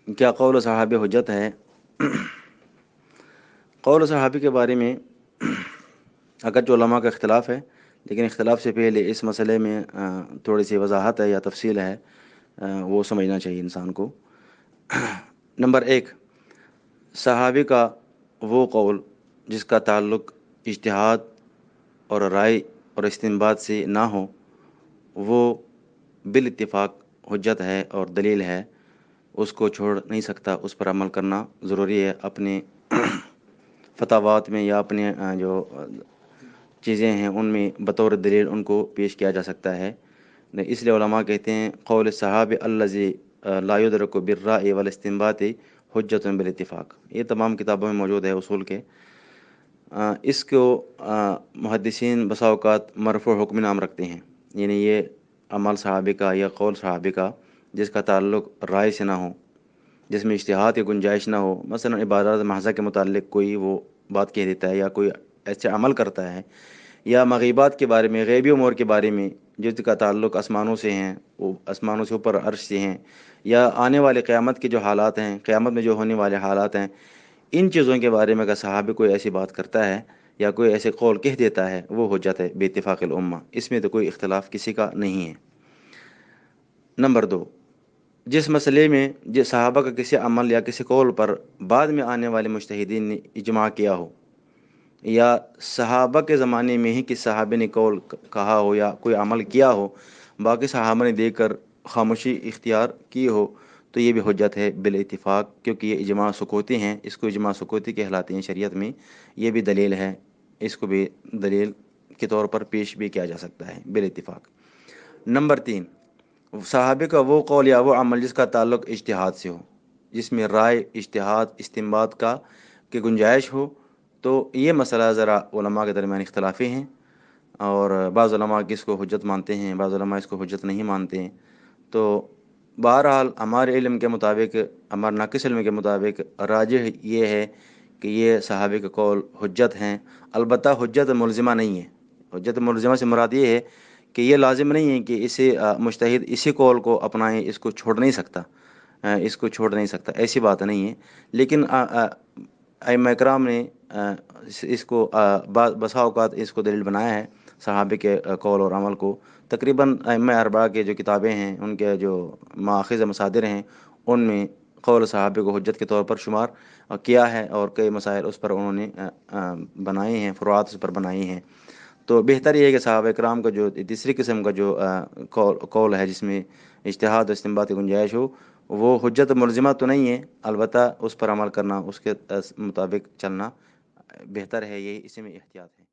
کیا قول صحابی حجت ہے؟ قول صحابی کے بارے میں اگرچہ علماء کا اختلاف ہے، لیکن اختلاف سے پہلے اس مسئلے میں تھوڑی سی وضاحت ہے یا تفصیل ہے، وہ سمجھنا چاہیے انسان کو۔ نمبر ایک، صحابی کا وہ قول جس کا تعلق اجتہاد اور رائے اور استنباط سے نہ ہو، وہ بالاتفاق حجت ہے اور دلیل ہے، اس کو چھوڑ نہیں سکتا، اس پر عمل کرنا ضروری ہے۔ اپنے فتاوات میں یا اپنے جو چیزیں ہیں ان میں بطور دلیل ان کو پیش کیا جا سکتا ہے۔ اس لیے علماء کہتے ہیں قول صحاب الذی لا یدرک بالرأی والاستنباط حجت بالاتفاق۔ یہ تمام کتابوں میں موجود ہے اصول کے۔ اس کو محدثین بسا اوقات مرفوع حکم نام رکھتے ہیں، یعنی یہ عمل صحابی کا یا قول صحابی کا جس کا تعلق رائے سے نہ ہو، جس میں اجتہاد کی گنجائش نہ ہو، مثلا عبادات محضہ کے متعلق کوئی وہ بات کہہ دیتا ہے یا کوئی ایسے عمل کرتا ہے، یا مغیبات کے بارے میں، غیبی امور کے بارے میں جس کا تعلق آسمانوں سے ہیں، وہ آسمانوں سے اوپر عرش سے ہیں، یا آنے والے قیامت کے جو حالات ہیں، قیامت میں جو ہونے والے حالات ہیں، ان چیزوں کے بارے میں اگر صحابی کوئی ایسی بات کرتا ہے یا کوئی ایسے قول کہہ دیتا ہے، وہ حجت ہے بے اتفاق الامہ، اس میں تو کوئی اختلاف کسی کا نہیں ہے۔ نمبر دو، جس مسئلے میں جس صحابہ کا کسی عمل یا کسی قول پر بعد میں آنے والے مجتہدین نے اجماع کیا ہو، یا صحابہ کے زمانے میں ہی کسی صحابی نے قول کہا ہو یا کوئی عمل کیا ہو، باقی صحابہ نے دیکھ کر خاموشی اختیار کی ہو، تو یہ بھی حجت ہے بالاتفاق، کیونکہ یہ اجماع سکوتی ہیں، اس کو اجماع سکوتی کہلاتے ہیں شریعت میں۔ یہ بھی دلیل ہے، اس کو بھی دلیل کے طور پر پیش بھی کیا جا سکتا ہے بالاتفاق۔ نمبر تین، صحابی کا وہ قول یا وہ عمل جس کا تعلق اجتہاد سے ہو، جس میں رائے، اجتہاد، استنباط کی گنجائش ہو، تو یہ مسئلہ ذرا علماء کے درمیان اختلافی ہیں، اور بعض علماء اس کو حجت مانتے ہیں، بعض علماء اس کو حجت نہیں مانتے ہیں۔ تو بہرحال ہمارے علم کے مطابق، ہمارے ناقص علم کے مطابق راجح یہ ہے کہ یہ صحابی کے قول حجت ہیں، البتہ حجت ملزمہ نہیں ہے۔ حجت ملزمہ سے مراد یہ ہے کہ یہ لازم نہیں ہے کہ اسے مجتہد اسی قول کو اپنائیں، اس کو چھوڑ نہیں سکتا، اس کو چھوڑ نہیں سکتا، ایسی بات نہیں ہے۔ لیکن ائمہ کرام نے اس کو بسا اوقات اس کو دلیل بنایا ہے، صحابے کے قول اور عمل کو۔ تقریباً ائمہ اربعہ کے جو کتابیں ہیں، ان کے جو ماخذ مصادر ہیں، ان میں قول صحابے کو حجت کے طور پر شمار کیا ہے، اور کئی مسائل اس پر انہوں نے بنائے ہیں، فروعات اس پر بنائی ہیں۔ تو بہتر یہ ہے کہ صحابہ کرام کا جو تیسری قسم کا جو قول ہے جس میں اجتہاد و استنباط کی گنجائش ہو، وہ حجت ملزمہ تو نہیں ہے، البتہ اس پر عمل کرنا، اس کے مطابق چلنا بہتر ہے، یہی اسی میں احتیاط ہے۔